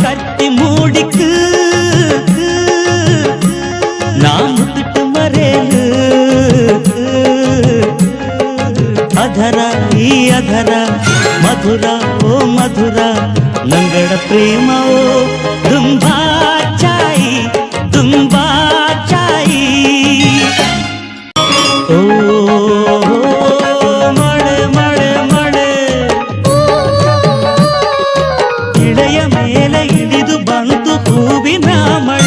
கட்டி மூடிக்கு நான் முத்துட்டு மரேನು ಅಧರ ಈ ಅಧರ ಮಧುರ ಓ ಮಧುರ ನಂಗಡ ಪ್ರೇಮ ಓ ತುಂಬಾ ಚಾಯಿ ಓ ಮಳೆ ಮಳೆ ಮಳೆ ಇಳೆಯ ಮೇಲೆ ಇಳಿದು ಬಂತು ಹೂವಿನ ಮಳೆ